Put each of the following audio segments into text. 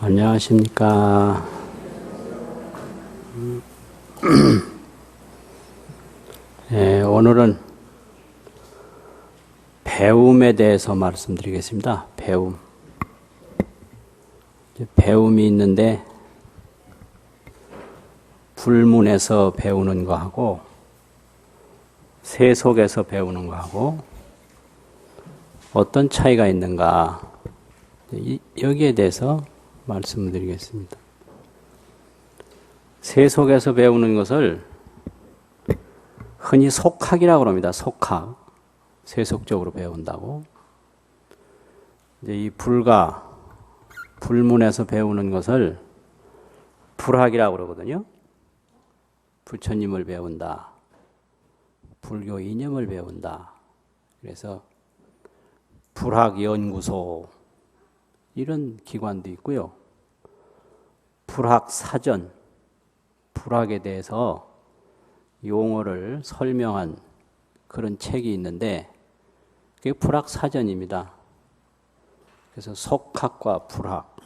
안녕하십니까. 오늘은 배움에 대해서 말씀드리겠습니다. 배움. 배움이 있는데 불문에서 배우는 거하고 세속에서 배우는 거하고 어떤 차이가 있는가, 여기에 대해서 말씀을 드리겠습니다. 세속에서 배우는 것을 흔히 속학이라고 합니다. 속학. 세속적으로 배운다고. 이제 이 불문에서 배우는 것을 불학이라고 그러거든요. 부처님을 배운다. 불교 이념을 배운다. 그래서 불학연구소 이런 기관도 있고요. 불학사전, 불학에 대해서 용어를 설명한 그런 책이 있는데 그게 불학사전입니다. 그래서 속학과 불학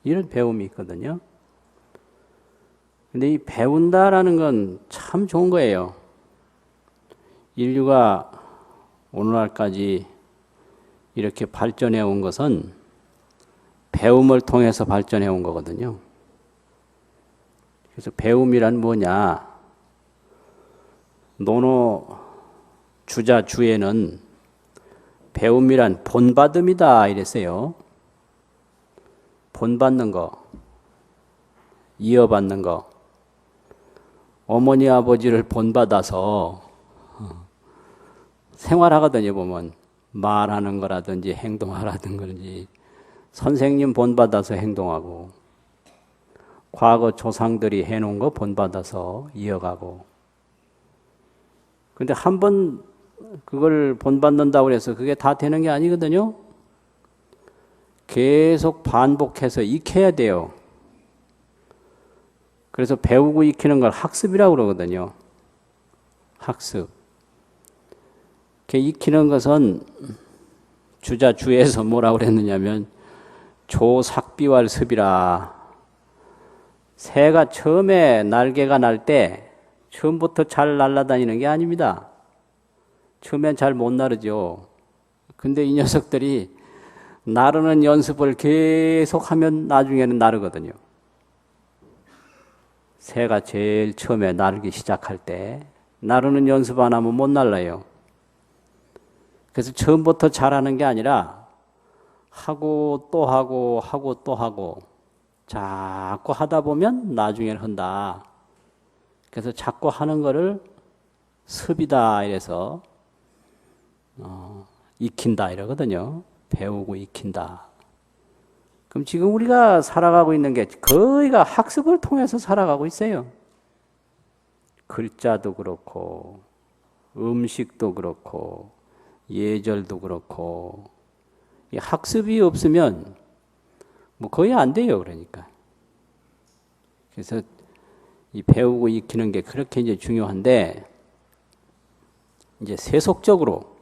이런 배움이 있거든요. 근데 이 배운다라는 건 참 좋은 거예요. 인류가 오늘날까지 이렇게 발전해 온 것은 배움을 통해서 발전해 온 거거든요. 그래서 배움이란 뭐냐? 논어 주자 주에는 배움이란 본받음이다 이랬어요. 본받는 거, 이어받는 거. 어머니 아버지를 본받아서 생활하거든요. 보면 말하는 거라든지 행동하라든지 선생님 본받아서 행동하고 과거 조상들이 해놓은 거 본받아서 이어가고. 근데 한 번 그걸 본받는다고 해서 그게 다 되는 게 아니거든요. 계속 반복해서 익혀야 돼요. 그래서 배우고 익히는 걸 학습이라고 그러거든요. 학습. 익히는 것은 주자주에서 뭐라고 그랬느냐면 조삭비왈습이라. 새가 처음에 날개가 날 때 처음부터 잘 날아다니는 게 아닙니다. 처음엔 잘 못 나르죠. 근데 이 녀석들이 나르는 연습을 계속하면 나중에는 나르거든요. 새가 제일 처음에 날기 시작할 때 나르는 연습 안 하면 못 날라요. 그래서 처음부터 잘하는 게 아니라 하고 또 하고 하고 또 하고 자꾸 하다 보면 나중에는 한다. 그래서 자꾸 하는 거를 습이다 이래서 익힌다 이러거든요. 배우고 익힌다. 그럼 지금 우리가 살아가고 있는 게 거의가 학습을 통해서 살아가고 있어요. 글자도 그렇고 음식도 그렇고 예절도 그렇고 이 학습이 없으면 뭐 거의 안 돼요. 그러니까. 그래서 이 배우고 익히는 게 그렇게 이제 중요한데 이제 세속적으로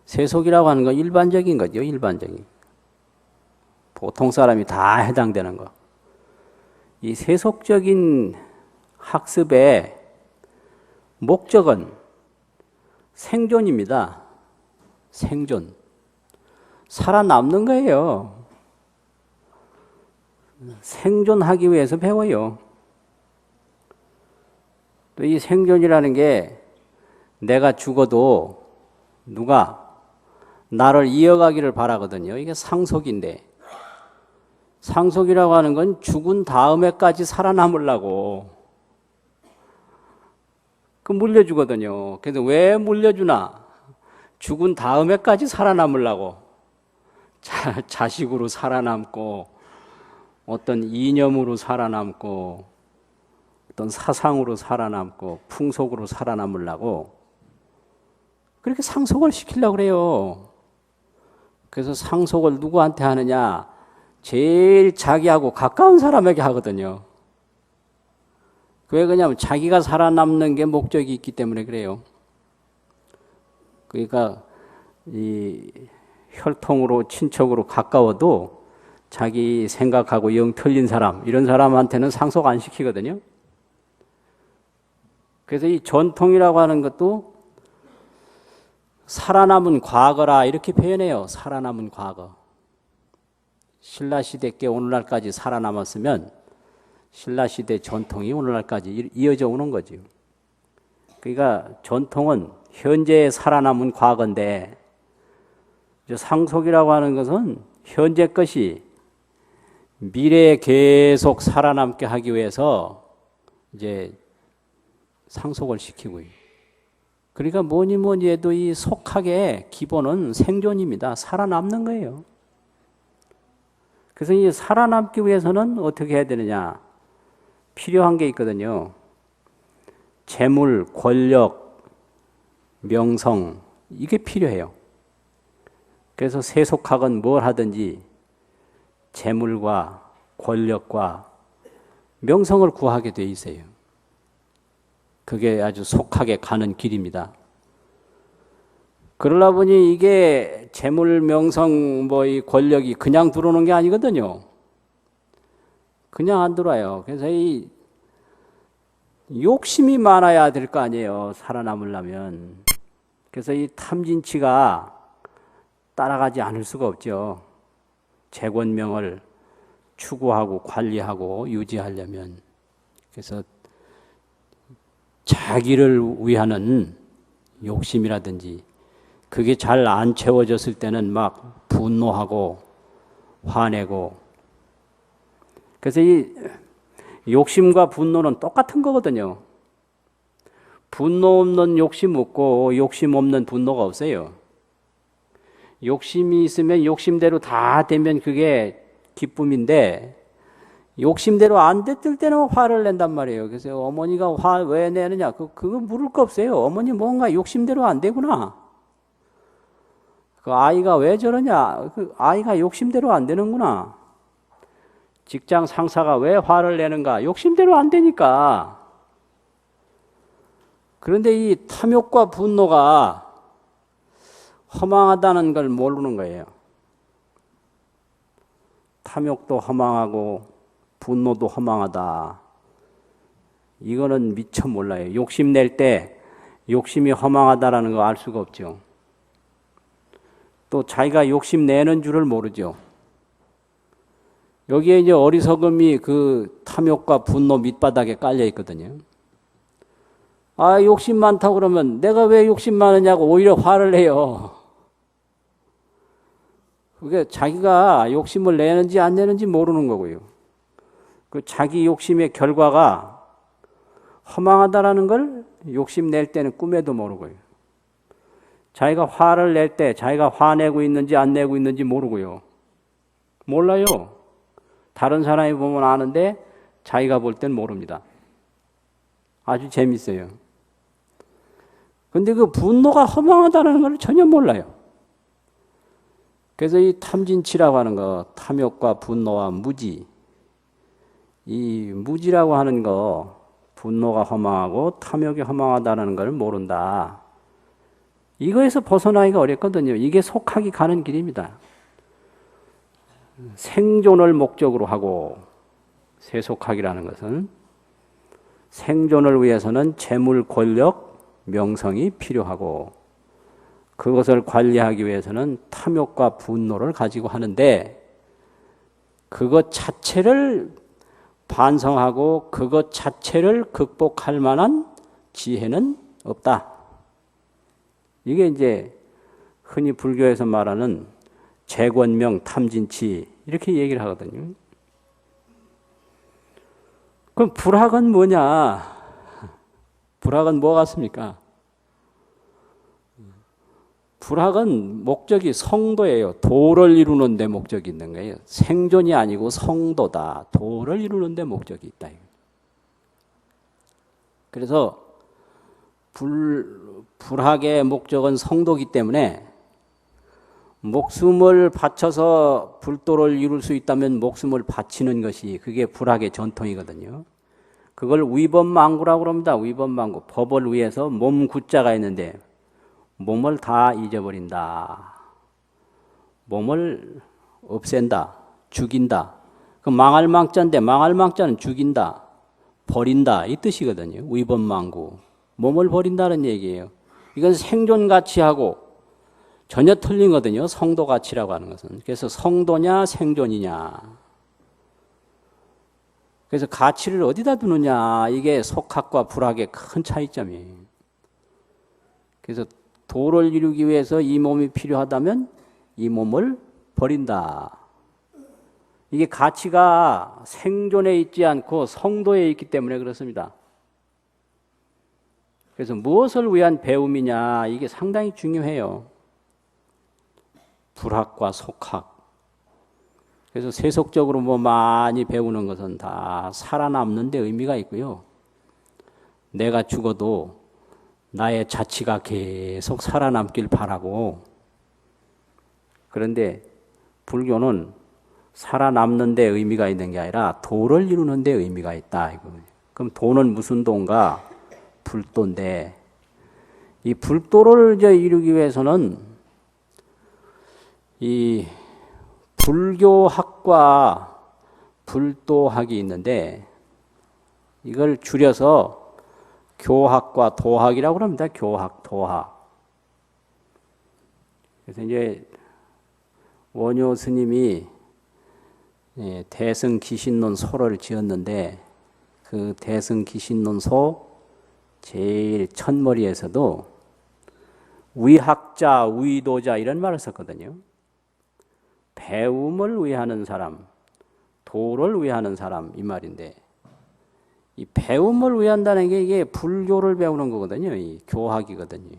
세속이라고 하는 건 일반적인 거죠. 일반적인. 보통 사람이 다 해당되는 거. 이 세속적인 학습의 목적은 생존입니다. 생존. 살아남는 거예요. 생존하기 위해서 배워요. 또 이 생존이라는 게 내가 죽어도 누가 나를 이어가기를 바라거든요. 이게 상속인데. 상속이라고 하는 건 죽은 다음에까지 살아남으려고 그 물려주거든요. 그래서 왜 물려주나? 죽은 다음에까지 살아남으려고. 자식으로 살아남고 어떤 이념으로 살아남고 어떤 사상으로 살아남고 풍속으로 살아남으려고 그렇게 상속을 시키려고 그래요. 그래서 상속을 누구한테 하느냐? 제일 자기하고 가까운 사람에게 하거든요. 왜 그러냐면 자기가 살아남는 게 목적이 있기 때문에 그래요. 그러니까 이 혈통으로 친척으로 가까워도 자기 생각하고 영 틀린 사람, 이런 사람한테는 상속 안 시키거든요. 그래서 이 전통이라고 하는 것도 살아남은 과거라 이렇게 표현해요. 살아남은 과거. 신라시대 께 오늘날까지 살아남았으면 신라시대 전통이 오늘날까지 이어져 오는 거죠. 그러니까 전통은 현재에 살아남은 과거인데 상속이라고 하는 것은 현재 것이 미래에 계속 살아남게 하기 위해서 이제 상속을 시키고요. 그러니까 뭐니 해도 이 속학의 기본은 생존입니다. 살아남는 거예요. 그래서 이 살아남기 위해서는 어떻게 해야 되느냐? 필요한 게 있거든요. 재물, 권력, 명성, 이게 필요해요. 그래서 세속학은 뭘 하든지 재물과 권력과 명성을 구하게 돼 있어요. 그게 아주 속하게 가는 길입니다. 그러다 보니 이게 재물, 명성, 이 권력이 그냥 들어오는 게 아니거든요. 그냥 안 들어와요. 그래서 이 욕심이 많아야 될 거 아니에요. 살아남으려면. 그래서 이 탐진치가 따라가지 않을 수가 없죠. 재권명을 추구하고 관리하고 유지하려면. 그래서 자기를 위하는 욕심이라든지 그게 잘 안 채워졌을 때는 막 분노하고 화내고. 그래서 이 욕심과 분노는 똑같은 거거든요. 분노 없는 욕심 없고 욕심 없는 분노가 없어요. 욕심이 있으면 욕심대로 다 되면 그게 기쁨인데 욕심대로 안 됐을 때는 화를 낸단 말이에요. 그래서 어머니가 화 왜 내느냐? 그거 물을 거 없어요. 어머니 뭔가 욕심대로 안 되구나. 그 아이가 왜 저러냐? 그 아이가 욕심대로 안 되는구나. 직장 상사가 왜 화를 내는가? 욕심대로 안 되니까. 그런데 이 탐욕과 분노가 허망하다는 걸 모르는 거예요. 탐욕도 허망하고 분노도 허망하다. 이거는 미처 몰라요. 욕심 낼 때 욕심이 허망하다라는 거 알 수가 없죠. 또 자기가 욕심 내는 줄을 모르죠. 여기에 이제 어리석음이 그 탐욕과 분노 밑바닥에 깔려 있거든요. 아, 욕심 많다고 그러면 내가 왜 욕심 많으냐고 오히려 화를 내요. 그게 자기가 욕심을 내는지 안 내는지 모르는 거고요. 그 자기 욕심의 결과가 허망하다라는 걸 욕심 낼 때는 꿈에도 모르고요. 자기가 화를 낼 때 자기가 화내고 있는지 안 내고 있는지 모르고요. 몰라요. 다른 사람이 보면 아는데 자기가 볼 땐 모릅니다. 아주 재밌어요. 근데 그 분노가 허망하다는 걸 전혀 몰라요. 그래서 이 탐진치라고 하는 거, 탐욕과 분노와 무지, 이 무지라고 하는 거, 분노가 허망하고 탐욕이 허망하다는 걸 모른다. 이거에서 벗어나기가 어렵거든요. 이게 속학이 가는 길입니다. 생존을 목적으로 하고, 세속학이라는 것은 생존을 위해서는 재물, 권력, 명성이 필요하고 그것을 관리하기 위해서는 탐욕과 분노를 가지고 하는데 그것 자체를 반성하고 그것 자체를 극복할 만한 지혜는 없다. 이게 이제 흔히 불교에서 말하는 재권명, 탐진치 이렇게 얘기를 하거든요. 그럼 불학은 뭐냐? 불학은 뭐 같습니까? 불학은 목적이 성도예요. 도를 이루는 데 목적이 있는 거예요. 생존이 아니고 성도다. 도를 이루는 데 목적이 있다. 그래서 불학의 목적은 성도기 때문에 목숨을 바쳐서 불도를 이룰 수 있다면 목숨을 바치는 것이 그게 불학의 전통이거든요. 그걸 위법망구라고 합니다. 위법망구. 법을 위해서 몸 구자가 있는데 몸을 다 잊어버린다. 몸을 없앤다. 죽인다. 그 망할 망자인데 망할 망자는 죽인다, 버린다 이 뜻이거든요. 위법망구. 몸을 버린다는 얘기예요. 이건 생존 가치하고 전혀 틀리거든요. 성도 가치라고 하는 것은. 그래서 성도냐 생존이냐. 그래서 가치를 어디다 두느냐. 이게 속학과 불학의 큰 차이점이에요. 그래서 도를 이루기 위해서 이 몸이 필요하다면 이 몸을 버린다. 이게 가치가 생존에 있지 않고 성도에 있기 때문에 그렇습니다. 그래서 무엇을 위한 배움이냐. 이게 상당히 중요해요. 불학과 속학. 그래서 세속적으로 뭐 많이 배우는 것은 다 살아남는 데 의미가 있고요. 내가 죽어도 나의 자치가 계속 살아남길 바라고. 그런데 불교는 살아남는 데 의미가 있는 게 아니라 도를 이루는 데 의미가 있다. 그럼 도는 무슨 도인가? 불도인데 이 불도를 이제 이루기 위해서는 이 불교학과 불도학이 있는데 이걸 줄여서 교학과 도학이라고 합니다. 교학, 도학. 그래서 이제 원효 스님이 대승기신론 소를 지었는데 그 대승기신론소 제일 첫머리에서도 위학자, 위도자 이런 말을 썼거든요. 배움을 위하는 사람, 도를 위하는 사람 이 말인데 이 배움을 위한다는 게 이게 불교를 배우는 거거든요. 이 교학이거든요.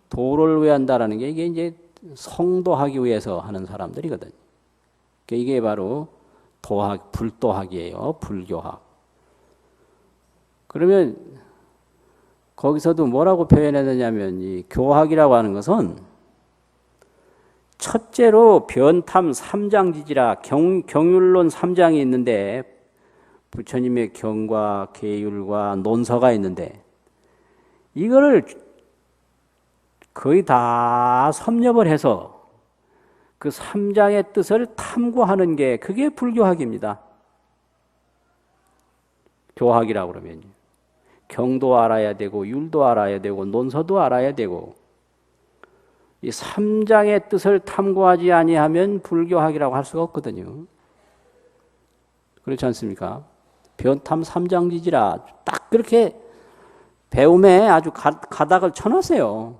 도를 위한다는 게 이게 이제 성도하기 위해서 하는 사람들이거든요. 이게 바로 도학, 불도학이에요. 불교학. 그러면 거기서도 뭐라고 표현했느냐면 이 교학이라고 하는 것은 첫째로 변탐 3장지지라 경율론 3장이 있는데 부처님의 경과 계율과 논서가 있는데 이거를 거의 다 섭렵을 해서 그 3장의 뜻을 탐구하는 게 그게 불교학입니다. 교학이라고 그러면요. 경도 알아야 되고 율도 알아야 되고 논서도 알아야 되고 이 3장의 뜻을 탐구하지 아니하면 불교학이라고 할 수가 없거든요. 그렇지 않습니까? 변탐 3장지지라 딱 그렇게 배움에 아주 가닥을 쳐놨어요.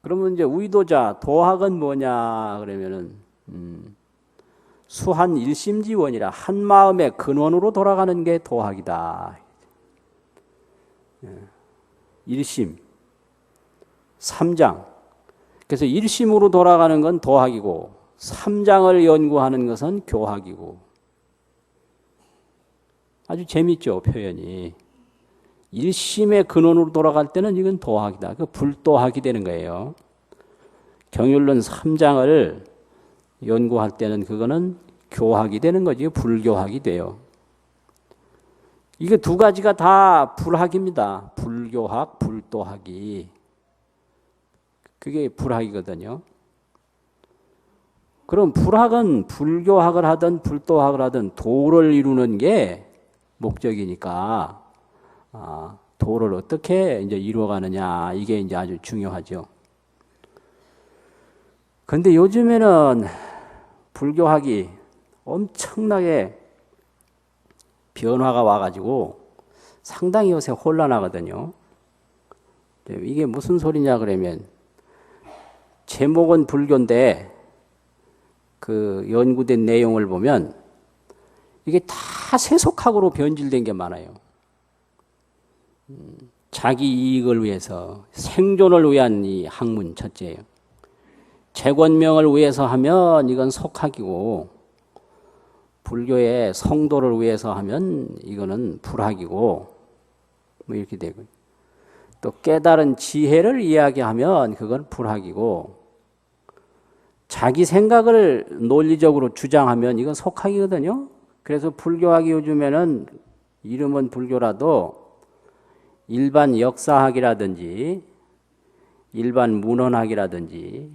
그러면 이제 위도자, 도학은 뭐냐 그러면은 수한 일심지원이라 한 마음의 근원으로 돌아가는 게 도학이다. 일심, 3장. 그래서 일심으로 돌아가는 건 도학이고 3장을 연구하는 것은 교학이고. 아주 재밌죠, 표현이. 일심의 근원으로 돌아갈 때는 이건 도학이다. 그 불도학이 되는 거예요. 경율론 3장을 연구할 때는 그거는 교학이 되는 거지, 불교학이 돼요. 이게 두 가지가 다 불학입니다. 불교학, 불도학이. 그게 불학이거든요. 그럼 불학은 불교학을 하든 불도학을 하든 도를 이루는 게 목적이니까 도를 어떻게 이제 이루어가느냐 이게 이제 아주 중요하죠. 그런데 요즘에는 불교학이 엄청나게 변화가 와가지고 상당히 요새 혼란하거든요. 이게 무슨 소리냐 그러면 제목은 불교인데 그 연구된 내용을 보면 이게 다 세속학으로 변질된 게 많아요. 자기 이익을 위해서 생존을 위한 이 학문 첫째예요. 재권명을 위해서 하면 이건 속학이고 불교의 성도를 위해서 하면 이거는 불학이고 뭐 이렇게 되고 또 깨달은 지혜를 이야기하면 그건 불학이고 자기 생각을 논리적으로 주장하면 이건 속학이거든요. 그래서 불교학이 요즘에는 이름은 불교라도 일반 역사학이라든지 일반 문헌학이라든지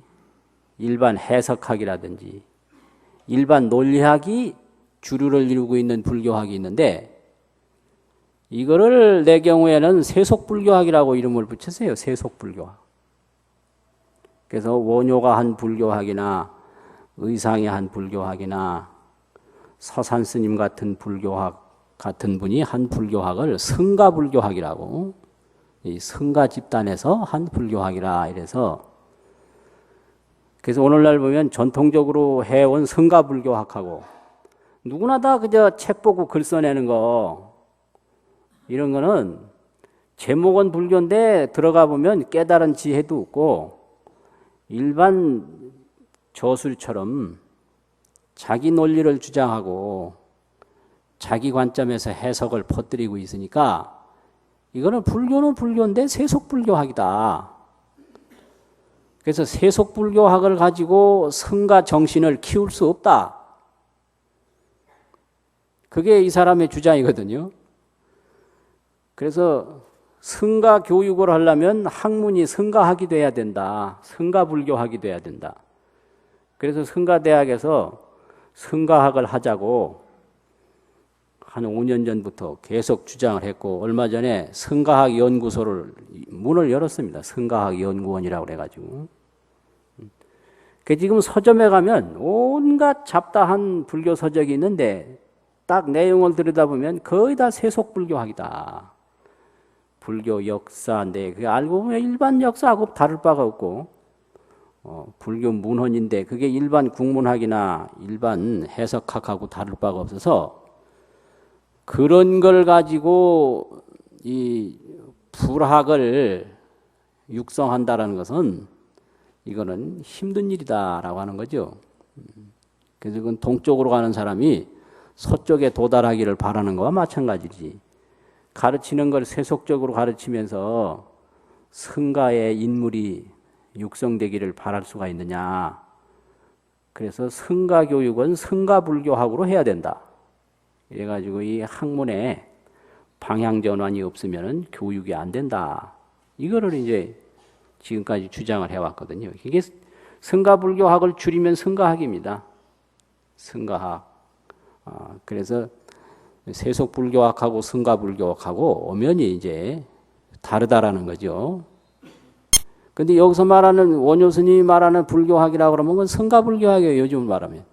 일반 해석학이라든지 일반 논리학이 주류를 이루고 있는 불교학이 있는데 이거를 내 경우에는 세속불교학이라고 이름을 붙였어요. 세속불교학. 그래서 원효가 한 불교학이나 의상이 한 불교학이나 서산 스님 같은 불교학 같은 분이 한 불교학을 성가불교학이라고, 이 성가 집단에서 한 불교학이라 이래서, 그래서 오늘날 보면 전통적으로 해온 성가불교학하고 누구나 다 그저 책 보고 글 써내는 거, 이런 거는 제목은 불교인데 들어가 보면 깨달은 지혜도 없고 일반 저술처럼 자기 논리를 주장하고 자기 관점에서 해석을 퍼뜨리고 있으니까 이거는 불교는 불교인데 세속불교학이다. 그래서 세속불교학을 가지고 성가 정신을 키울 수 없다. 그게 이 사람의 주장이거든요. 그래서 성가 교육을 하려면 학문이 성가학이 돼야 된다. 성가불교학이 돼야 된다. 그래서 성가대학에서 성가학을 하자고 한 5년 전부터 계속 주장을 했고, 얼마 전에 성가학 연구소를 문을 열었습니다. 성가학 연구원이라고 그래가지고. 그 지금 서점에 가면 온갖 잡다한 불교 서적이 있는데 딱 내용을 들여다보면 거의 다 세속불교학이다. 불교 역사인데 그게 알고 보면 일반 역사하고 다를 바가 없고, 불교 문헌인데 그게 일반 국문학이나 일반 해석학하고 다를 바가 없어서 그런 걸 가지고 이 불학을 육성한다라는 것은 이거는 힘든 일이다라고 하는 거죠. 그래서 그건 동쪽으로 가는 사람이 서쪽에 도달하기를 바라는 거와 마찬가지지. 가르치는 걸 세속적으로 가르치면서 성가의 인물이 육성되기를 바랄 수가 있느냐. 그래서 성가 교육은 성가불교학으로 해야 된다. 이래가지고 이 학문에 방향 전환이 없으면 교육이 안 된다. 이거를 이제 지금까지 주장을 해왔거든요. 이게 성가불교학을 줄이면 성가학입니다. 성가학. 그래서 세속불교학하고 성가불교학하고 엄연히 이제 다르다라는 거죠. 근데 여기서 말하는 원효 스님이 말하는 불교학이라고 그러면 그건 성가불교학이에요. 요즘 말하면.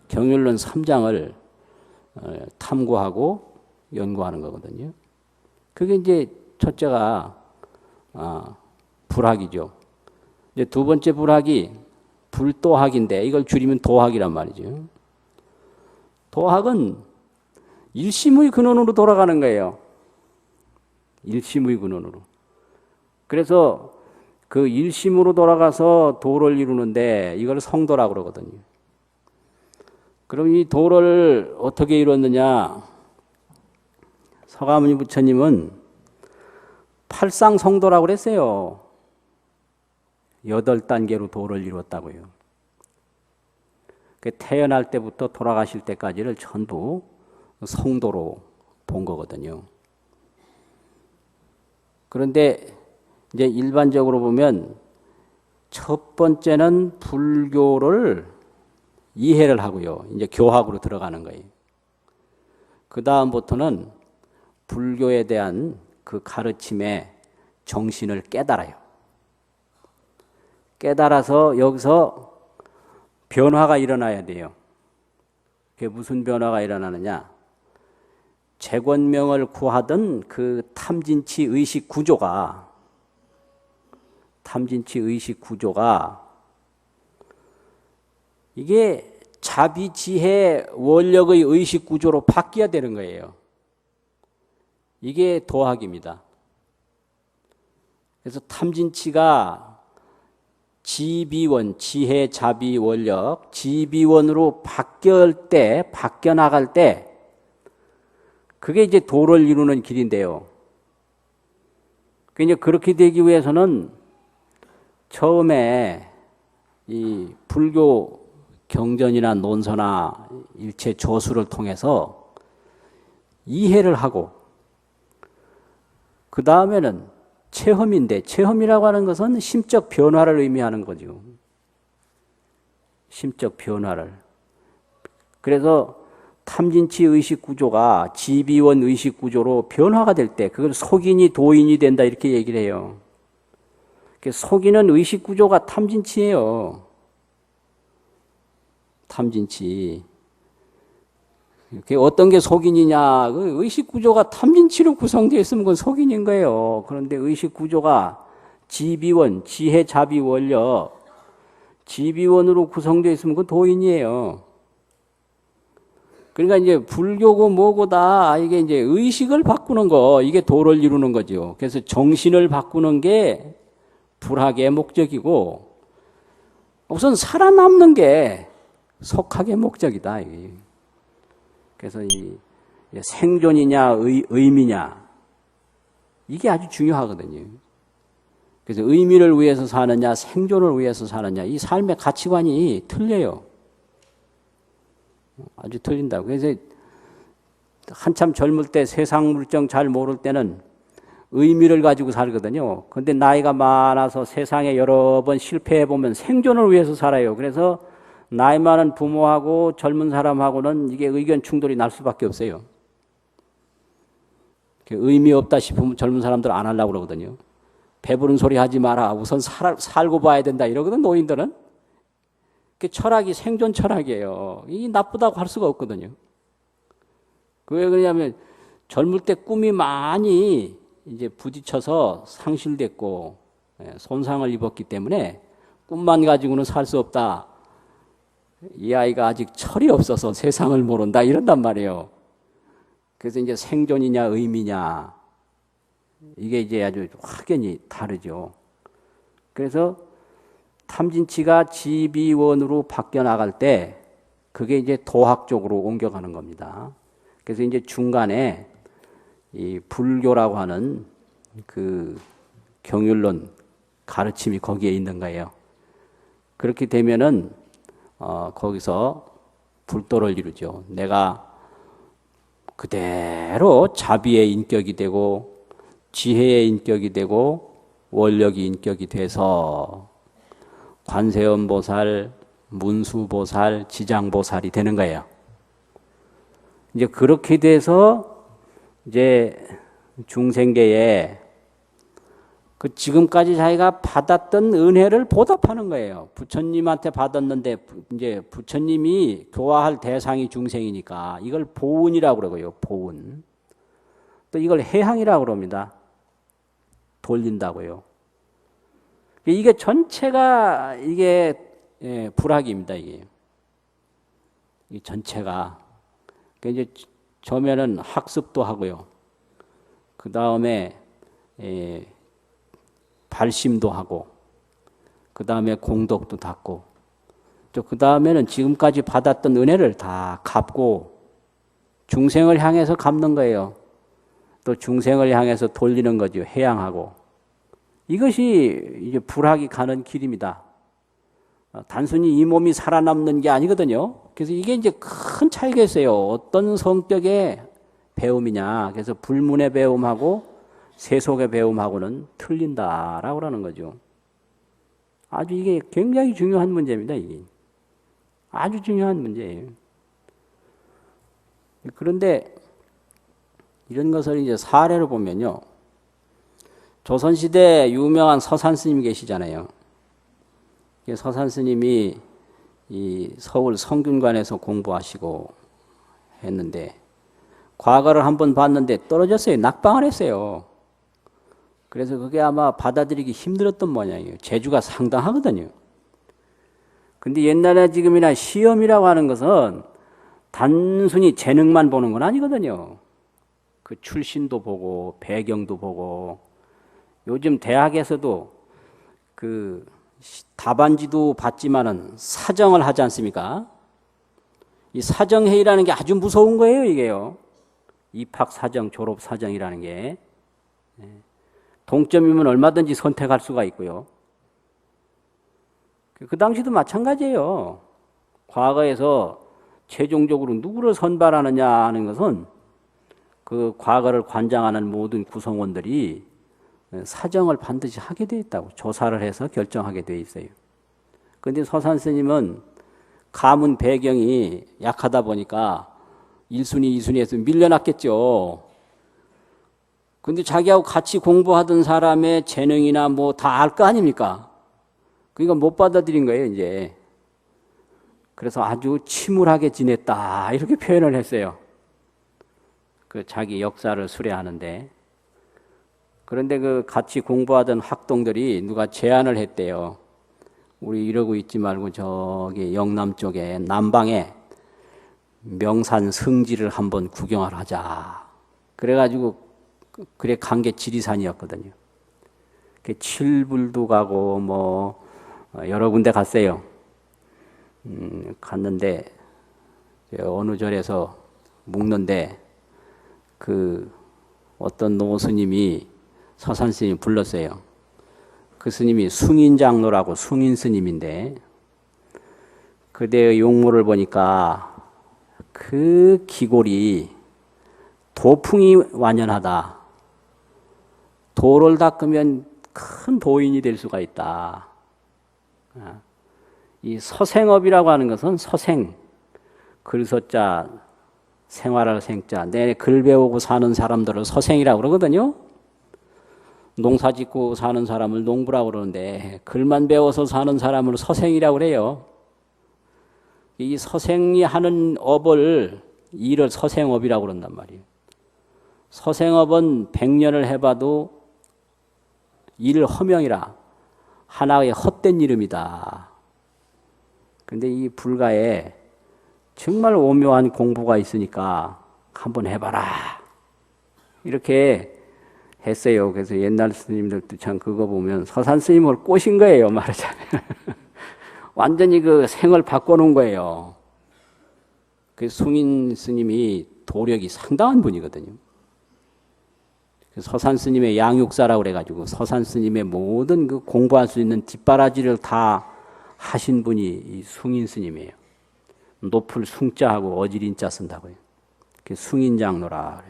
경율론 3장을 탐구하고 연구하는 거거든요. 그게 이제 첫째가 불학이죠. 이제 두 번째 불학이 불도학인데 이걸 줄이면 도학이란 말이죠. 도학은 일심의 근원으로 돌아가는 거예요. 일심의 근원으로. 그래서 그 일심으로 돌아가서 도를 이루는데 이걸 성도라고 그러거든요. 그럼 이 도를 어떻게 이뤘느냐? 서가모니 부처님은 팔상성도라고 그랬어요. 8단계로 도를 이뤘다고요. 태어날 때부터 돌아가실 때까지를 전부 성도로 본 거거든요. 그런데 이제 일반적으로 보면 첫 번째는 불교를 이해를 하고요. 이제 교학으로 들어가는 거예요. 그 다음부터는 불교에 대한 그 가르침의 정신을 깨달아요. 깨달아서 여기서 변화가 일어나야 돼요. 그게 무슨 변화가 일어나느냐? 재권명을 구하던 그 탐진치 의식 구조가 이게 자비지혜 원력의 의식 구조로 바뀌어야 되는 거예요. 이게 도학입니다. 그래서 탐진치가 지비원, 지혜, 자비, 원력, 지비원으로 바뀌어 나갈 때 그게 이제 도를 이루는 길인데요. 그러니까 그렇게 되기 위해서는 처음에 이 불교 경전이나 논서나 일체 저술을 통해서 이해를 하고 그 다음에는 체험인데 체험이라고 하는 것은 심적 변화를 의미하는 거죠. 심적 변화를. 그래서 탐진치 의식 구조가 지비원 의식 구조로 변화가 될 때 그걸 속인이 도인이 된다 이렇게 얘기를 해요. 속이는 의식 구조가 탐진치예요. 탐진치. 어떤 게 속인이냐? 그 의식 구조가 탐진치로 구성되어 있으면 그건 속인인 거예요. 그런데 의식 구조가 지비원, 지혜, 자비, 원력, 지비원으로 구성되어 있으면 그건 도인이에요. 그러니까 이제 불교고 뭐고 다 이게 이제 의식을 바꾸는 거, 이게 도를 이루는 거죠. 그래서 정신을 바꾸는 게 불학의 목적이고, 우선 살아남는 게 속학의 목적이다. 그래서 이 생존이냐, 의미냐, 이게 아주 중요하거든요. 그래서 의미를 위해서 사느냐, 생존을 위해서 사느냐, 이 삶의 가치관이 틀려요. 아주 틀린다고. 그래서 한참 젊을 때 세상 물정 잘 모를 때는 의미를 가지고 살거든요. 그런데 나이가 많아서 세상에 여러 번 실패해보면 생존을 위해서 살아요. 그래서 나이 많은 부모하고 젊은 사람하고는 이게 의견 충돌이 날 수밖에 없어요. 의미 없다 싶으면 젊은 사람들 안 하려고 그러거든요. 배부른 소리 하지 마라. 우선 살고 봐야 된다. 이러거든, 노인들은. 철학이 생존 철학이에요. 이 나쁘다고 할 수가 없거든요. 왜 그러냐면 젊을 때 꿈이 많이 이제 부딪혀서 상실됐고 손상을 입었기 때문에 꿈만 가지고는 살 수 없다. 이 아이가 아직 철이 없어서 세상을 모른다. 이런단 말이에요. 그래서 이제 생존이냐 의미냐 이게 이제 아주 확연히 다르죠. 그래서 탐진치가 지비원으로 바뀌어 나갈 때 그게 이제 도학적으로 옮겨가는 겁니다. 그래서 이제 중간에 이 불교라고 하는 그 경율론 가르침이 거기에 있는 거예요. 그렇게 되면은 거기서 불도를 이루죠. 내가 그대로 자비의 인격이 되고 지혜의 인격이 되고 원력이 인격이 돼서 관세음보살, 문수보살, 지장보살이 되는 거예요. 이제 그렇게 돼서 이제 중생계에 그 지금까지 자기가 받았던 은혜를 보답하는 거예요. 부처님한테 받았는데 이제 부처님이 교화할 대상이 중생이니까 이걸 보은이라고 그러고요. 보은. 또 이걸 해향이라고 그럽니다. 돌린다고요. 이게 전체가 이게 불학입니다. 이게 이 전체가 이제 처음에는 학습도 하고요. 그 다음에 발심도 하고, 그 다음에 공덕도 닦고, 또 그 다음에는 지금까지 받았던 은혜를 다 갚고 중생을 향해서 갚는 거예요. 또 중생을 향해서 돌리는 거죠. 해양하고. 이것이 이제 불학이 가는 길입니다. 단순히 이 몸이 살아남는 게 아니거든요. 그래서 이게 이제 큰 차이가 있어요. 어떤 성격의 배움이냐. 그래서 불문의 배움하고 세속의 배움하고는 틀린다라고 하는 거죠. 아주 이게 굉장히 중요한 문제입니다. 이게 아주 중요한 문제예요. 그런데 이런 것을 이제 사례로 보면요. 조선시대 유명한 서산 스님 계시잖아요. 서산 스님이 이 서울 성균관에서 공부하시고 했는데 과거를 한번 봤는데 떨어졌어요. 낙방을 했어요. 그래서 그게 아마 받아들이기 힘들었던 모양이에요. 재주가 상당하거든요. 근데 옛날에 지금이나 시험이라고 하는 것은 단순히 재능만 보는 건 아니거든요. 그 출신도 보고 배경도 보고 요즘 대학에서도 그 답안지도 받지만은 사정을 하지 않습니까? 이 사정회의라는 게 아주 무서운 거예요, 이게요. 입학 사정, 졸업 사정이라는 게. 동점이면 얼마든지 선택할 수가 있고요. 그 당시도 마찬가지예요. 과거에서 최종적으로 누구를 선발하느냐 하는 것은 그 과거를 관장하는 모든 구성원들이 사정을 반드시 하게 돼 있다고 조사를 해서 결정하게 돼 있어요. 그런데 서산 스님은 가문 배경이 약하다 보니까 1순위, 2순위에서 밀려났겠죠. 근데 자기하고 같이 공부하던 사람의 재능이나 뭐 다 알 거 아닙니까? 그러니까 못 받아들인 거예요, 이제. 그래서 아주 침울하게 지냈다, 이렇게 표현을 했어요. 그 자기 역사를 수레하는데. 그런데 그 같이 공부하던 학동들이 누가 제안을 했대요. 우리 이러고 있지 말고 저기 영남 쪽에 남방에 명산 성지를 한번 구경을 하자. 그래가지고 그래 간 게 지리산이었거든요. 칠불도 가고 뭐 여러 군데 갔어요. 갔는데 어느 절에서 묵는데 그 어떤 노스님이 서산 스님 불렀어요. 그 스님이 숭인장로라고 숭인 스님인데 그대의 용모를 보니까 그 기골이 도풍이 완연하다. 도를 닦으면 큰 도인이 될 수가 있다. 이 서생업이라고 하는 것은 서생, 글서자, 생활할 생자, 내 글 배우고 사는 사람들을 서생이라고 그러거든요. 농사 짓고 사는 사람을 농부라고 그러는데 글만 배워서 사는 사람을 서생이라고 그래요. 이 서생이 하는 업을 일을 서생업이라고 그런단 말이에요. 서생업은 100년을 해봐도 일 허명이라 하나의 헛된 이름이다. 그런데 이 불가에 정말 오묘한 공부가 있으니까 한번 해봐라. 이렇게 했어요. 그래서 옛날 스님들도 참 그거 보면 서산 스님을 꼬신 거예요, 말하자면. 완전히 그 생을 바꿔놓은 거예요. 그 숭인 스님이 도력이 상당한 분이거든요. 서산 스님의 양육사라고 그래가지고 서산 스님의 모든 그 공부할 수 있는 뒷바라지를 다 하신 분이 이 숭인 스님이에요. 높을 숭자하고 어지린자 쓴다고요. 그 숭인장로라.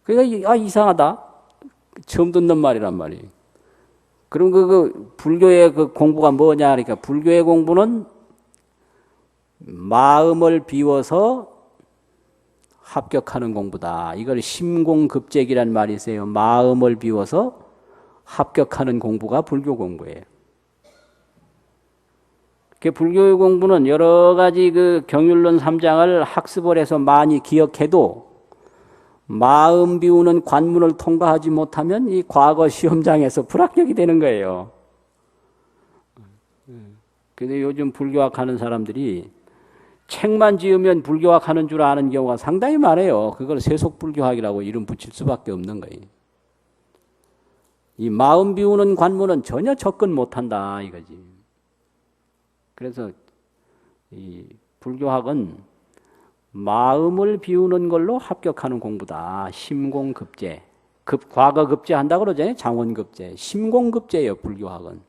그러니까 이상하다. 처음 듣는 말이란 말이에요. 그럼 그 불교의 그 공부가 뭐냐 그러니까 불교의 공부는 마음을 비워서 합격하는 공부다. 이걸 심공급제기란 말이 있어요. 마음을 비워서 합격하는 공부가 불교 공부예요. 불교의 공부는 여러 가지 그 경율론 3장을 학습을 해서 많이 기억해도 마음 비우는 관문을 통과하지 못하면 이 과거 시험장에서 불합격이 되는 거예요. 근데 요즘 불교학 하는 사람들이 책만 지으면 불교학 하는 줄 아는 경우가 상당히 많아요. 그걸 세속불교학이라고 이름 붙일 수밖에 없는 거예요. 이 마음 비우는 관문은 전혀 접근 못한다 이거지. 그래서 이 불교학은 마음을 비우는 걸로 합격하는 공부다. 심공급제. 과거급제 한다고 그러잖아요. 장원급제. 심공급제예요, 불교학은.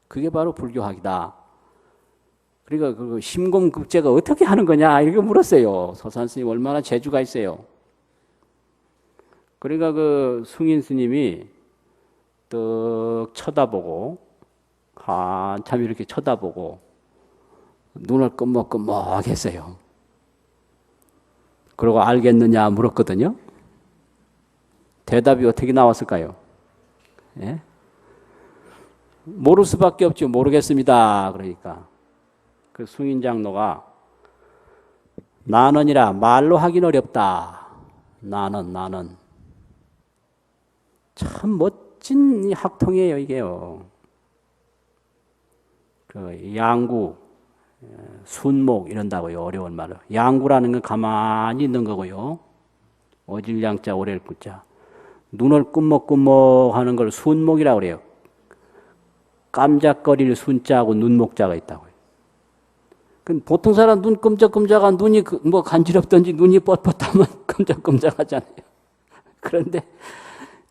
그게 바로 불교학이다. 그러니까 그 심공급제가 어떻게 하는 거냐 이렇게 물었어요. 서산 스님 얼마나 재주가 있어요. 그러니까 그 숭인 스님이 떡 쳐다보고 한참 이렇게 쳐다보고 눈을 끔먹끔먹 했어요. 그러고 알겠느냐 물었거든요. 대답이 어떻게 나왔을까요? 예? 모를 수밖에 없죠. 모르겠습니다. 그러니까 그 숭인장로가 나는이라 말로 하긴 어렵다. 나는 참 멋진 이 학통이에요. 이게요. 그 양구, 순목 이런다고요. 어려운 말을. 양구라는 건 가만히 있는 거고요. 어질양자 오렐구자. 눈을 끔먹끔먹 하는 걸 순목이라고 그래요. 깜짝거릴 순자하고 눈목자가 있다고요. 보통 사람 눈 끔적끔적한 눈이 뭐 간지럽든지 눈이 뻣뻣하면 끔적끔적하잖아요. 그런데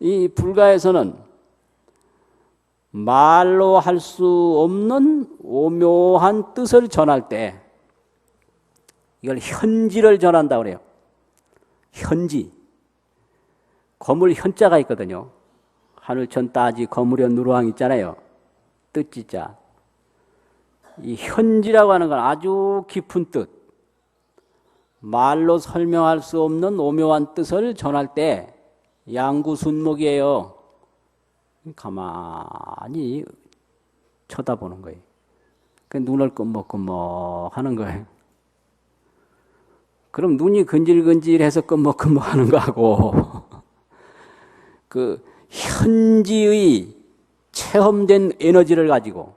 이 불가에서는 말로 할 수 없는 오묘한 뜻을 전할 때 이걸 현지를 전한다고 그래요. 현지. 거물 현자가 있거든요. 하늘천 따지 거물현 누르왕 있잖아요. 뜻지자. 이 현지라고 하는 건 아주 깊은 뜻, 말로 설명할 수 없는 오묘한 뜻을 전할 때 양구순목이에요. 가만히 쳐다보는 거예요. 그 눈을 끔먹끔먹 하는 거예요. 그럼 눈이 근질근질해서 끔먹끔먹 하는 거하고 그 현지의 체험된 에너지를 가지고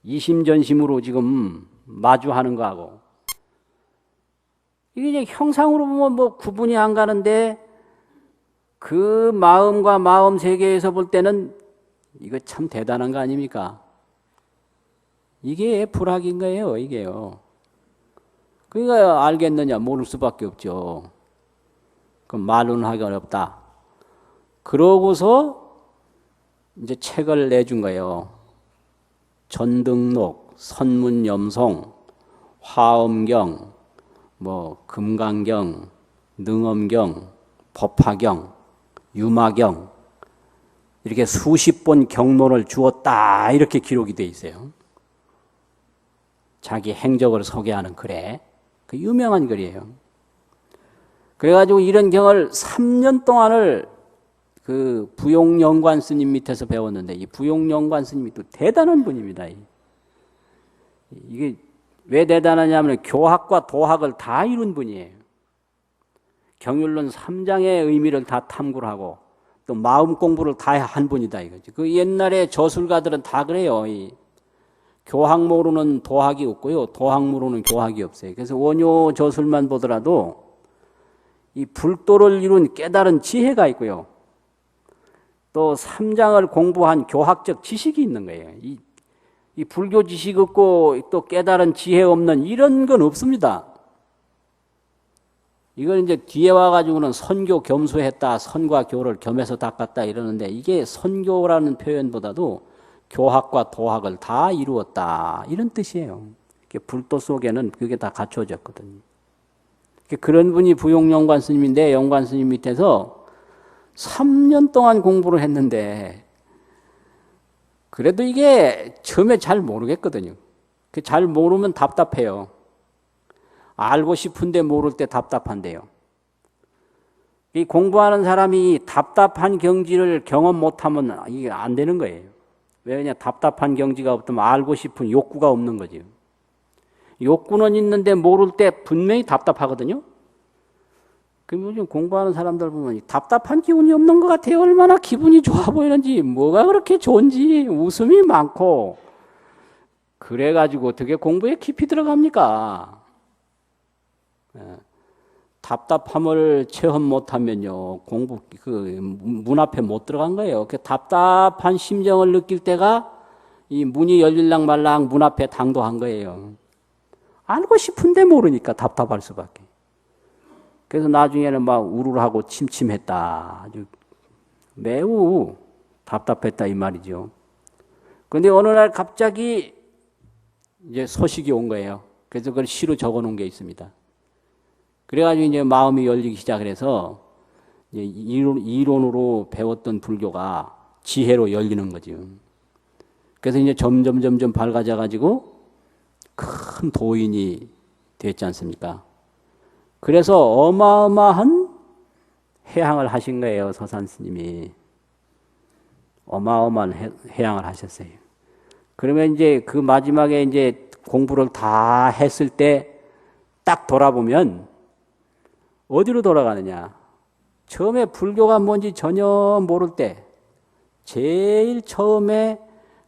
이심전심으로 지금 마주하는 거하고 이게 형상으로 보면 뭐 구분이 안 가는데 그 마음과 마음 세계에서 볼 때는 이거 참 대단한 거 아닙니까? 이게 불학인 거예요, 이게요. 그러니까 알겠느냐, 모를 수밖에 없죠. 그럼 말로는 하기 어렵다. 그러고서 이제 책을 내준 거예요. 전등록, 선문염송, 화엄경, 뭐 금강경, 능엄경, 법화경, 유마경 이렇게 수십 본 경론을 주었다 이렇게 기록이 돼 있어요. 자기 행적을 소개하는 글에 그 유명한 글이에요. 그래가지고 이런 경을 3년 동안을 그 부용영관 스님 밑에서 배웠는데 이 부용영관 스님이 또 대단한 분입니다. 이게 왜 대단하냐면 교학과 도학을 다 이룬 분이에요. 경율론 3장의 의미를 다 탐구를 하고 또 마음 공부를 다 한 분이다 이거지. 그 옛날에 저술가들은 다 그래요. 이 교학 모르는 도학이 없고요. 도학 모르는 교학이 없어요. 그래서 원효 저술만 보더라도 이 불도를 이룬 깨달은 지혜가 있고요. 또 3장을 공부한 교학적 지식이 있는 거예요. 이 불교 지식 없고 또 깨달은 지혜 없는 이런 건 없습니다. 이걸 이제 뒤에 와가지고는 선교 겸수했다, 선과 교를 겸해서 닦았다 이러는데 이게 선교라는 표현보다도 교학과 도학을 다 이루었다 이런 뜻이에요. 불도 속에는 그게 다 갖춰졌거든요. 그런 분이 부용영관 스님인데 영관 스님 밑에서 3년 동안 공부를 했는데 그래도 이게 처음에 잘 모르겠거든요. 잘 모르면 답답해요. 알고 싶은데 모를 때 답답한데요. 이 공부하는 사람이 답답한 경지를 경험 못하면 이게 안 되는 거예요. 왜냐? 답답한 경지가 없으면 알고 싶은 욕구가 없는 거죠. 욕구는 있는데 모를 때 분명히 답답하거든요. 그럼 요즘 공부하는 사람들 보면 답답한 기운이 없는 것 같아요. 얼마나 기분이 좋아 보이는지, 뭐가 그렇게 좋은지, 웃음이 많고. 그래가지고 어떻게 공부에 깊이 들어갑니까? 답답함을 체험 못하면요, 공부, 문 앞에 못 들어간 거예요. 그 답답한 심정을 느낄 때가 이 문이 열릴랑 말랑 문 앞에 당도한 거예요. 알고 싶은데 모르니까 답답할 수밖에. 그래서 나중에는 막 우울하고 침침했다. 아주 매우 답답했다 이 말이죠. 그런데 어느 날 갑자기 이제 소식이 온 거예요. 그래서 그걸 시로 적어 놓은 게 있습니다. 그래가지고 이제 마음이 열리기 시작을 해서 이제 이론으로 배웠던 불교가 지혜로 열리는 거죠. 그래서 이제 점점 밝아져가지고 큰 도인이 됐지 않습니까? 그래서 어마어마한 해향을 하신 거예요, 서산 스님이. 어마어마한 해향을 하셨어요. 그러면 이제 그 마지막에 이제 공부를 다 했을 때 딱 돌아보면 어디로 돌아가느냐? 처음에 불교가 뭔지 전혀 모를 때 제일 처음에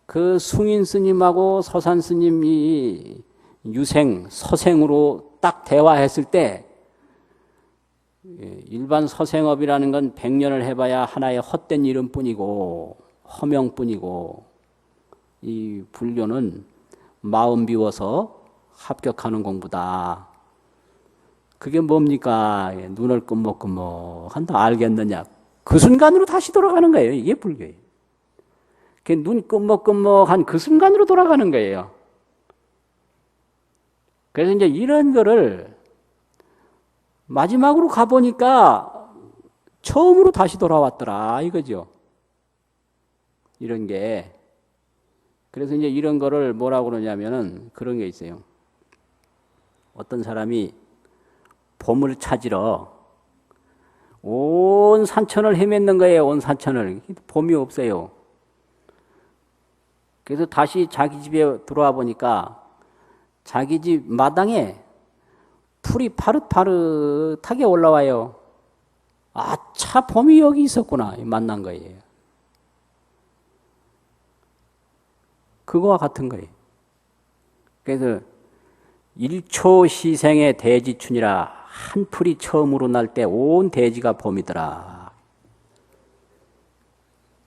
그 숭인 스님하고 서산 스님이 유생, 서생으로 딱 대화했을 때 일반 서생업이라는 건 100년을 해봐야 하나의 헛된 이름뿐이고 허명뿐이고 이 불교는 마음 비워서 합격하는 공부다. 그게 뭡니까? 눈을 끔먹끔먹 한다. 알겠느냐? 그 순간으로 다시 돌아가는 거예요. 이게 불교예요. 눈 끔먹끔먹한 그 순간으로 돌아가는 거예요. 그래서 이제 이런 거를 마지막으로 가보니까 처음으로 다시 돌아왔더라 이거죠. 이런 게 그래서 이제 이런 거를 뭐라고 그러냐면은 그런 게 있어요. 어떤 사람이 봄을 찾으러 온 산천을 헤맸는 거예요. 온 산천을. 봄이 없어요. 그래서 다시 자기 집에 들어와 보니까 자기 집 마당에 풀이 파릇파릇하게 올라와요. 아차, 봄이 여기 있었구나. 만난 거예요. 그거와 같은 거예요. 그래서 일초시생의 대지춘이라 한 풀이 처음으로 날 때 온 대지가 봄이더라.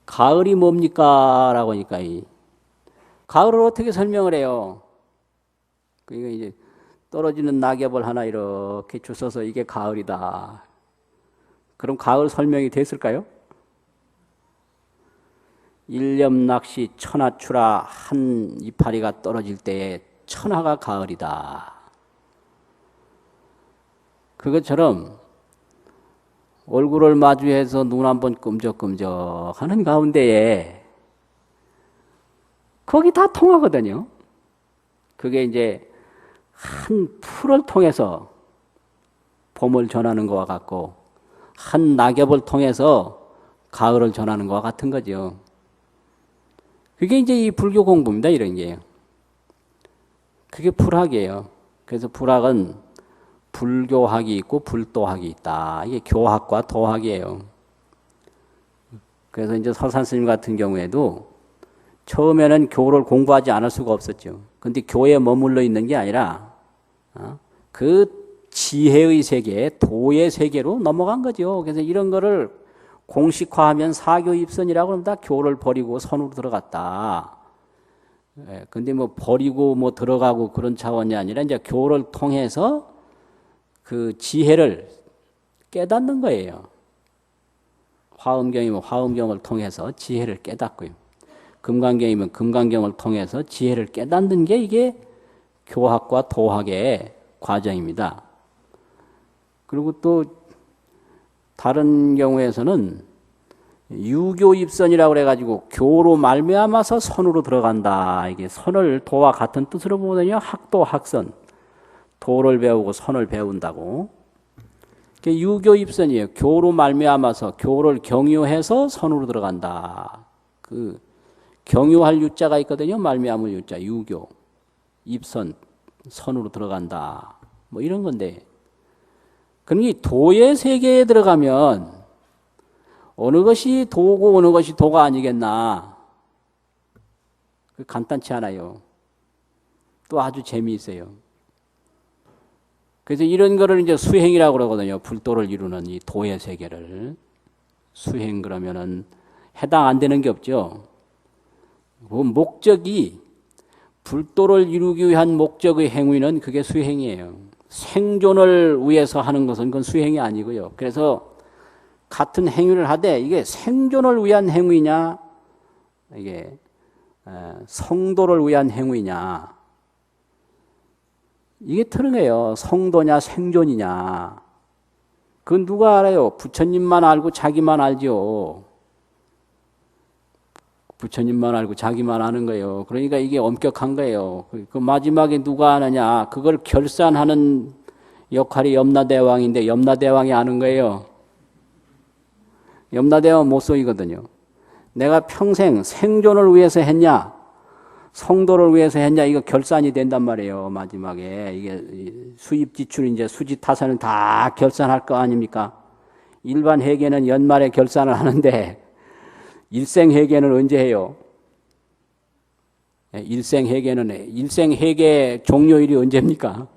가을이 뭡니까? 라고 하니까 가을을 어떻게 설명을 해요? 그러니까 이제 떨어지는 낙엽을 하나 이렇게 주워서 이게 가을이다. 그럼 가을 설명이 됐을까요? 일념낚시 천하추라 한 이파리가 떨어질 때에 천하가 가을이다. 그것처럼 얼굴을 마주해서 눈 한번 끔적끔적 하는 가운데에 거기 다 통하거든요. 그게 이제 한 풀을 통해서 봄을 전하는 것과 같고 한 낙엽을 통해서 가을을 전하는 것과 같은 거죠. 그게 이제 이 불교 공부입니다. 이런 게요. 그게 불학이에요. 그래서 불학은 불교학이 있고 불도학이 있다. 이게 교학과 도학이에요. 그래서 이제 서산 스님 같은 경우에도 처음에는 교를 공부하지 않을 수가 없었죠. 근데 교에 머물러 있는 게 아니라 그 지혜의 세계, 도의 세계로 넘어간 거죠. 그래서 이런 거를 공식화하면 사교입선이라고 합니다. 교를 버리고 선으로 들어갔다. 근데 뭐 버리고 뭐 들어가고 그런 차원이 아니라 이제 교를 통해서 그 지혜를 깨닫는 거예요. 화엄경이면 화엄경을 통해서 지혜를 깨닫고요. 금강경이면 금강경을 통해서 지혜를 깨닫는 게 이게 교학과 도학의 과정입니다. 그리고 또 다른 경우에서는 유교입선이라고 그래가지고 교로 말미암아서 선으로 들어간다. 이게 선을 도와 같은 뜻으로 보거든요. 학도, 학선. 도를 배우고 선을 배운다고. 그게 유교입선이에요. 교로 말미암아서 교를 경유해서 선으로 들어간다. 그 경유할 유자가 있거든요. 말미암을 유자, 유교. 입선, 선으로 들어간다. 뭐 이런 건데. 그럼 이 도의 세계에 들어가면 어느 것이 도고 어느 것이 도가 아니겠나. 간단치 않아요. 또 아주 재미있어요. 그래서 이런 거를 이제 수행이라고 그러거든요. 불도를 이루는 이 도의 세계를. 수행 그러면은 해당 안 되는 게 없죠. 그 목적이 불도를 이루기 위한 목적의 행위는 그게 수행이에요. 생존을 위해서 하는 것은 그건 수행이 아니고요. 그래서 같은 행위를 하되 이게 생존을 위한 행위냐, 이게 성도를 위한 행위냐, 이게 틀린 거예요. 성도냐 생존이냐. 그건 누가 알아요? 부처님만 알고 자기만 알죠. 부처님만 알고 자기만 아는 거예요. 그러니까 이게 엄격한 거예요. 그 마지막에 누가 아느냐. 그걸 결산하는 역할이 염라대왕인데 염라대왕이 아는 거예요. 염라대왕은 못 속이거든요. 내가 평생 생존을 위해서 했냐, 성도를 위해서 했냐, 이거 결산이 된단 말이에요. 마지막에 이게 수입 지출 이제 수지 타산을 다 결산할 거 아닙니까? 일반 회계는 연말에 결산을 하는데 일생 회계는 언제 해요? 일생 회계는 일생 회계 종료일이 언제입니까?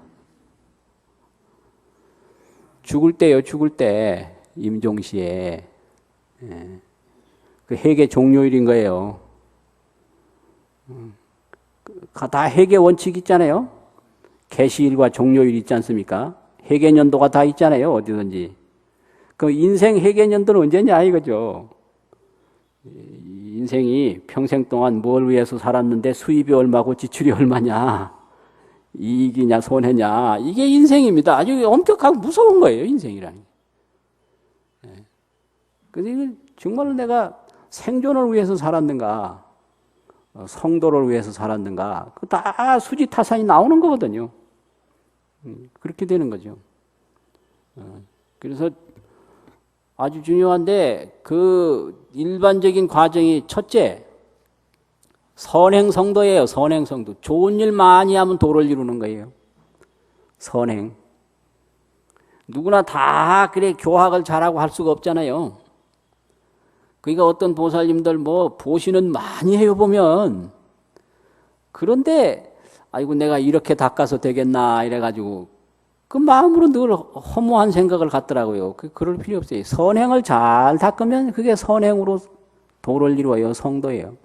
죽을 때요, 죽을 때 임종시에 그 회계 종료일인 거예요. 다 회계 원칙 있잖아요. 개시일과 종료일 있지 않습니까? 회계 년도가 다 있잖아요. 어디든지. 그 인생 회계 년도는 언제냐 이거죠. 인생이 평생 동안 뭘 위해서 살았는데 수입이 얼마고 지출이 얼마냐, 이익이냐 손해냐, 이게 인생입니다. 아주 엄격하고 무서운 거예요, 인생이라는 게. 그래서 정말로 내가 생존을 위해서 살았는가, 성도를 위해서 살았는가? 그 다 수지타산이 나오는 거거든요. 그렇게 되는 거죠. 그래서 아주 중요한데 그 일반적인 과정이 첫째, 선행성도예요. 선행성도. 좋은 일 많이 하면 도를 이루는 거예요. 선행. 누구나 다 그래 교학을 잘하고 할 수가 없잖아요. 그러니까 어떤 보살님들 뭐 보시는 많이 해요 보면. 그런데 아이고 내가 이렇게 닦아서 되겠나 이래가지고 그 마음으로 늘 허무한 생각을 갖더라고요. 그럴 필요 없어요. 선행을 잘 닦으면 그게 선행으로 도를 이루어요. 성도예요.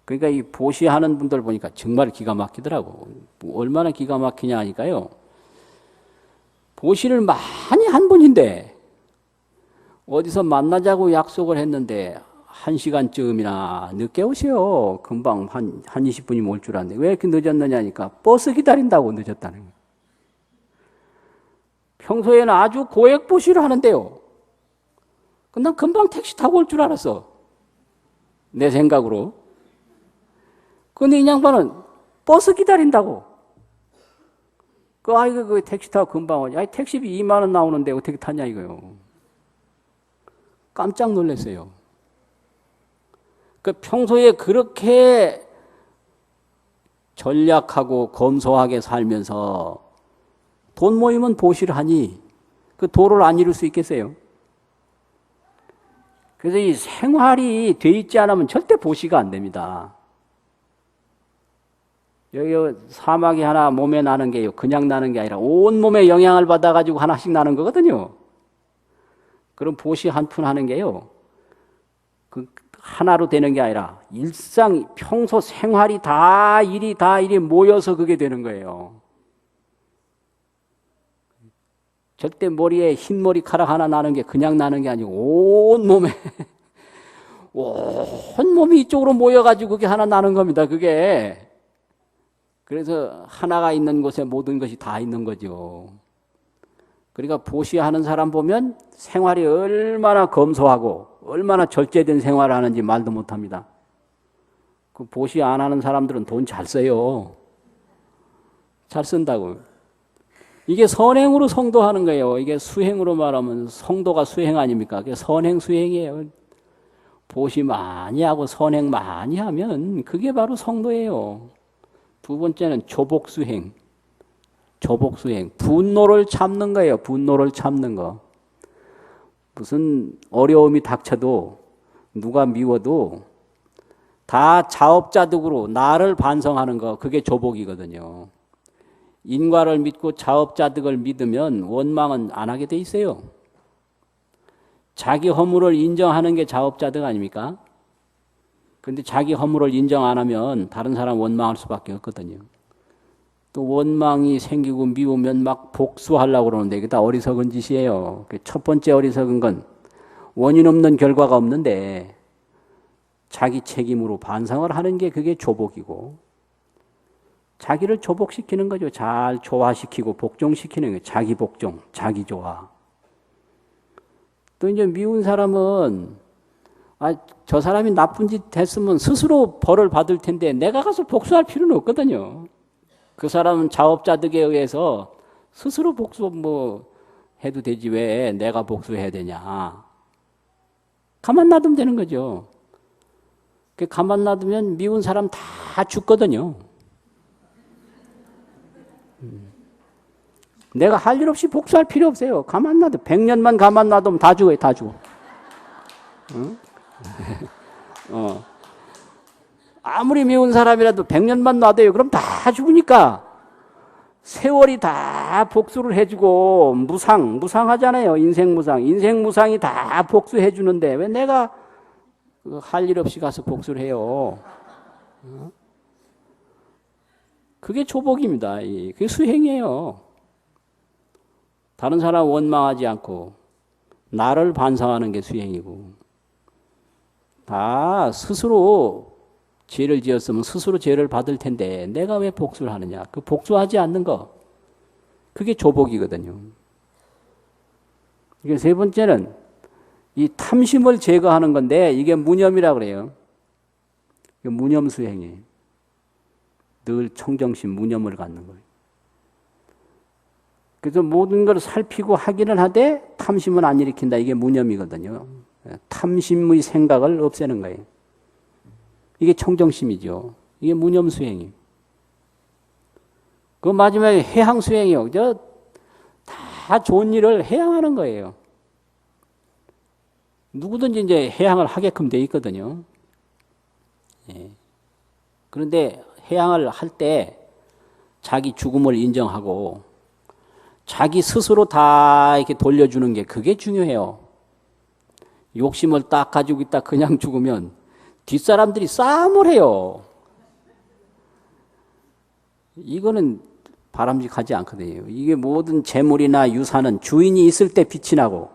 그러니까 이 보시하는 분들 보니까 정말 기가 막히더라고. 얼마나 기가 막히냐 하니까요. 보시를 많이 한 분인데 어디서 만나자고 약속을 했는데 1시간쯤이나 늦게 오세요. 금방 한 20분이면 올 줄 알았는데 왜 이렇게 늦었느냐니까 버스 기다린다고 늦었다는 거예요. 평소에는 아주 고액 보시를 하는데요. 난 금방 택시 타고 올 줄 알았어. 내 생각으로. 근데 이 양반은 버스 기다린다고. 아이고, 그 택시 타고 금방 오냐. 택시비 2만 원 나오는데 어떻게 타냐 이거요. 깜짝 놀랐어요. 평소에 그렇게 전략하고 검소하게 살면서 돈 모이면 보시를 하니 그 도를 안 이룰 수 있겠어요? 그래서 이 생활이 돼 있지 않으면 절대 보시가 안 됩니다. 여기 사막이 하나 몸에 나는 게요. 그냥 나는 게 아니라 온 몸에 영향을 받아가지고 하나씩 나는 거거든요. 그럼 보시 한 푼 하는 게요. 그 하나로 되는 게 아니라 일상, 평소 생활이 다 일이 모여서 그게 되는 거예요. 절대 머리에 흰 머리카락 하나 나는 게 그냥 나는 게 아니고 온 몸에 온 몸이 이쪽으로 모여가지고 그게 하나 나는 겁니다. 그게. 그래서 하나가 있는 곳에 모든 것이 다 있는 거죠. 그러니까 보시하는 사람 보면 생활이 얼마나 검소하고 얼마나 절제된 생활을 하는지 말도 못합니다. 그 보시 안 하는 사람들은 돈 잘 써요. 잘 쓴다고. 이게 선행으로 성도하는 거예요. 이게 수행으로 말하면 성도가 수행 아닙니까? 그게 선행 수행이에요. 보시 많이 하고 선행 많이 하면 그게 바로 성도예요. 두 번째는 조복수행. 조복수행. 분노를 참는 거예요. 분노를 참는 거. 무슨 어려움이 닥쳐도 누가 미워도 다 자업자득으로 나를 반성하는 거. 그게 조복이거든요. 인과를 믿고 자업자득을 믿으면 원망은 안 하게 돼 있어요. 자기 허물을 인정하는 게 자업자득 아닙니까? 근데 자기 허물을 인정 안 하면 다른 사람 원망할 수밖에 없거든요. 또 원망이 생기고 미우면 막 복수하려고 그러는데 이게 다 어리석은 짓이에요. 첫 번째 어리석은 건 원인 없는 결과가 없는데 자기 책임으로 반성을 하는 게 그게 조복이고 자기를 조복시키는 거죠. 잘 조화시키고 복종시키는 거예요. 자기 복종, 자기 조화. 또 이제 미운 사람은 저 사람이 나쁜 짓 했으면 스스로 벌을 받을 텐데 내가 가서 복수할 필요는 없거든요. 그 사람은 자업자득에 의해서 스스로 복수 해도 되지 왜 내가 복수해야 되냐. 가만 놔두면 되는 거죠. 가만 놔두면 미운 사람 다 죽거든요. 내가 할 일 없이 복수할 필요 없어요. 가만 놔둬. 100년만 가만 놔두면 다 죽어요. 다 죽어. 응? 아무리 미운 사람이라도 100년만 놔둬요. 그럼 다 죽으니까 세월이 다 복수를 해주고 무상하잖아요. 인생 무상이 다 복수해 주는데 왜 내가 할 일 없이 가서 복수를 해요. 그게 조복입니다. 그게 수행이에요. 다른 사람 원망하지 않고 나를 반성하는 게 수행이고 다 스스로 죄를 지었으면 스스로 죄를 받을 텐데 내가 왜 복수를 하느냐. 그 복수하지 않는 거 그게 조복이거든요. 이게 세 번째는 이 탐심을 제거하는 건데 이게 무념이라고 그래요. 무념수행이에요. 늘 청정심, 무념을 갖는 거예요. 그래서 모든 걸 살피고 확인을 하되 탐심은 안 일으킨다. 이게 무념이거든요. 탐심의 생각을 없애는 거예요. 이게 청정심이죠. 이게 무념수행이에요. 그 마지막에 해양수행이요. 다 좋은 일을 해양하는 거예요. 누구든지 이제 해양을 하게끔 돼 있거든요. 예. 그런데 해양을 할 때 자기 죽음을 인정하고 자기 스스로 다 이렇게 돌려주는 게 그게 중요해요. 욕심을 딱 가지고 있다 그냥 죽으면 뒷사람들이 싸움을 해요. 이거는 바람직하지 않거든요. 이게 모든 재물이나 유산은 주인이 있을 때 빛이 나고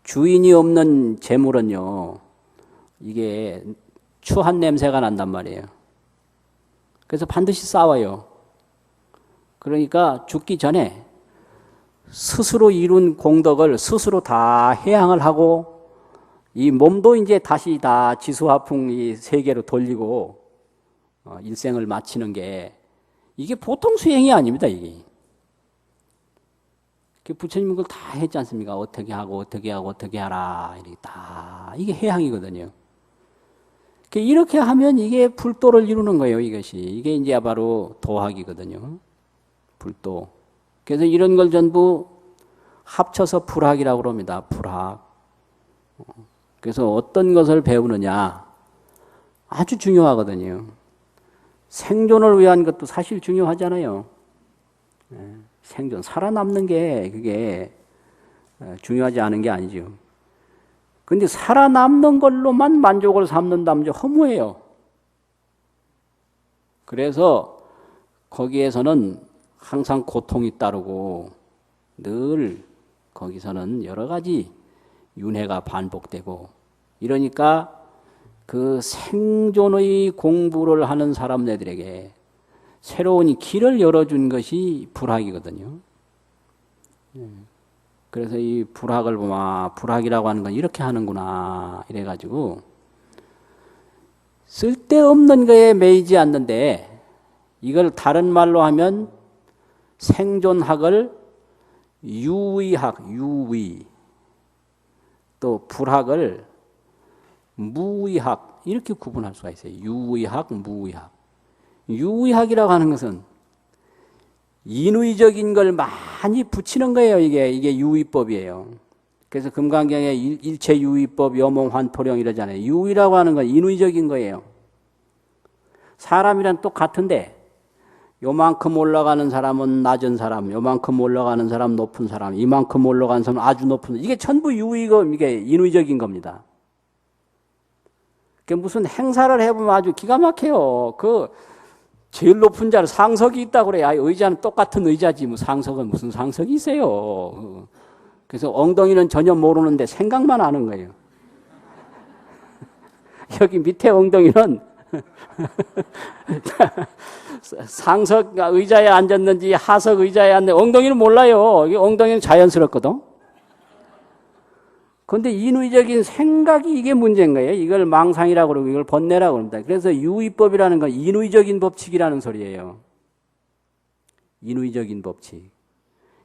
주인이 없는 재물은요, 이게 추한 냄새가 난단 말이에요. 그래서 반드시 싸워요. 그러니까 죽기 전에 스스로 이룬 공덕을 스스로 다 해양을 하고 이 몸도 이제 다시 다 지수화풍 이 세계로 돌리고 일생을 마치는 게 이게 보통 수행이 아닙니다. 이게 부처님은 그걸 다 했지 않습니까? 어떻게 하고 어떻게 하고 어떻게 하라 이렇게 다 이게 해양이거든요. 이렇게 하면 이게 불도를 이루는 거예요. 이것이 이게 이제 바로 도학이거든요. 불도. 그래서 이런 걸 전부 합쳐서 불학이라고 합니다. 불학. 그래서 어떤 것을 배우느냐 아주 중요하거든요. 생존을 위한 것도 사실 중요하잖아요. 생존, 살아남는 게 그게 중요하지 않은 게 아니죠. 근데 살아남는 걸로만 만족을 삼는다면 허무해요. 그래서 거기에서는 항상 고통이 따르고 늘 거기서는 여러 가지 윤회가 반복되고 이러니까 그 생존의 공부를 하는 사람들에게 새로운 길을 열어준 것이 불학이거든요. 그래서 이 불학을 보면 불학이라고 하는 건 이렇게 하는구나 이래가지고 쓸데없는 거에 매이지 않는데 이걸 다른 말로 하면 생존학을 유의학, 유의 또 불학을 무의학 이렇게 구분할 수가 있어요. 유의학, 무의학. 유의학이라고 하는 것은 인의적인 걸 많이 붙이는 거예요. 이게 유의법이에요. 그래서 금강경에 일체유의법, 여몽환토령 이러잖아요. 유의라고 하는 건 인의적인 거예요. 사람이란 똑같은데 요만큼 올라가는 사람은 낮은 사람, 요만큼 올라가는 사람 높은 사람, 이만큼 올라가는 사람은 아주 높은 사람. 이게 전부 유의고 이게 인의적인 겁니다. 무슨 행사를 해보면 아주 기가 막혀요. 제일 높은 자는 상석이 있다고 그래요. 의자는 똑같은 의자지, 상석은 무슨 상석이 있어요. 그래서 엉덩이는 전혀 모르는데 생각만 하는 거예요. 여기 밑에 엉덩이는 상석 의자에 앉았는지 하석 의자에 앉는지 엉덩이는 몰라요. 엉덩이는 자연스럽거든. 그런데 인의적인 생각이 이게 문제인 거예요. 이걸 망상이라고 그러고 이걸 번뇌라고 합니다. 그래서 유의법이라는 건 인의적인 법칙이라는 소리예요. 인의적인 법칙.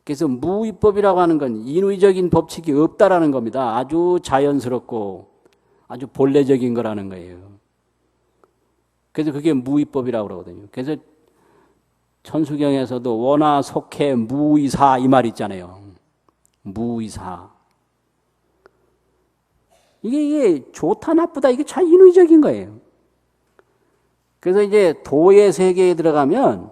그래서 무의법이라고 하는 건 인의적인 법칙이 없다라는 겁니다. 아주 자연스럽고 아주 본래적인 거라는 거예요. 그래서 그게 무의법이라고 그러거든요. 그래서 천수경에서도 원하 속해 무의사 이 말 있잖아요. 무의사. 이게 좋다 나쁘다 이게 참 인의적인 거예요. 그래서 이제 도의 세계에 들어가면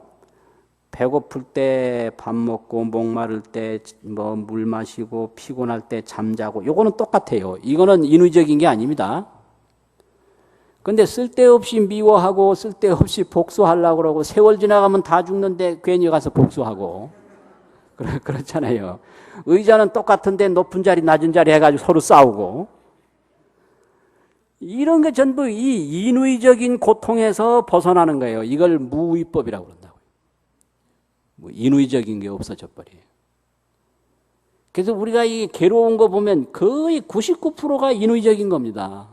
배고플 때 밥 먹고 목마를 때 뭐 물 마시고 피곤할 때 잠자고 요거는 똑같아요. 이거는 인의적인 게 아닙니다. 근데 쓸데없이 미워하고 쓸데없이 복수하려고 그러고 세월 지나가면 다 죽는데 괜히 가서 복수하고 그렇잖아요. 의자는 똑같은데 높은 자리 낮은 자리 해가지고 서로 싸우고 이런 게 전부 이 인의적인 고통에서 벗어나는 거예요. 이걸 무의법이라고 그런다고요. 인의적인 게 없어져 버려요. 그래서 우리가 이 괴로운 거 보면 거의 99%가 인의적인 겁니다.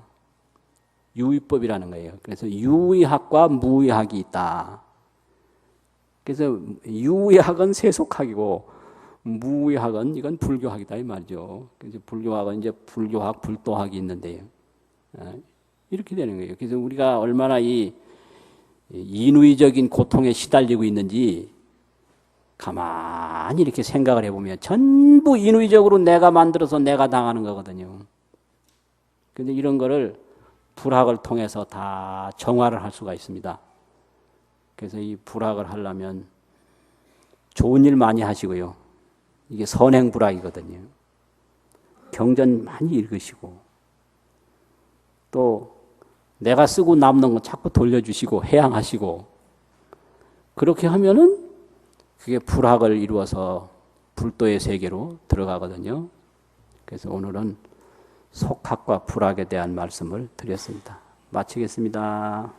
유의법이라는 거예요. 그래서 유의학과 무의학이 있다. 그래서 유의학은 세속학이고 무의학은 이건 불교학이다 이 말이죠. 그래서 불교학은 이제 불교학, 불도학이 있는데요. 이렇게 되는 거예요. 그래서 우리가 얼마나 이 인위적인 고통에 시달리고 있는지 가만히 이렇게 생각을 해보면 전부 인위적으로 내가 만들어서 내가 당하는 거거든요. 그런데 이런 거를 불학을 통해서 다 정화를 할 수가 있습니다. 그래서 이 불학을 하려면 좋은 일 많이 하시고요. 이게 선행불학이거든요. 경전 많이 읽으시고 또 내가 쓰고 남는 거 자꾸 돌려주시고 해양하시고 그렇게 하면은 그게 불학을 이루어서 불도의 세계로 들어가거든요. 그래서 오늘은 속학과 불학에 대한 말씀을 드렸습니다. 마치겠습니다.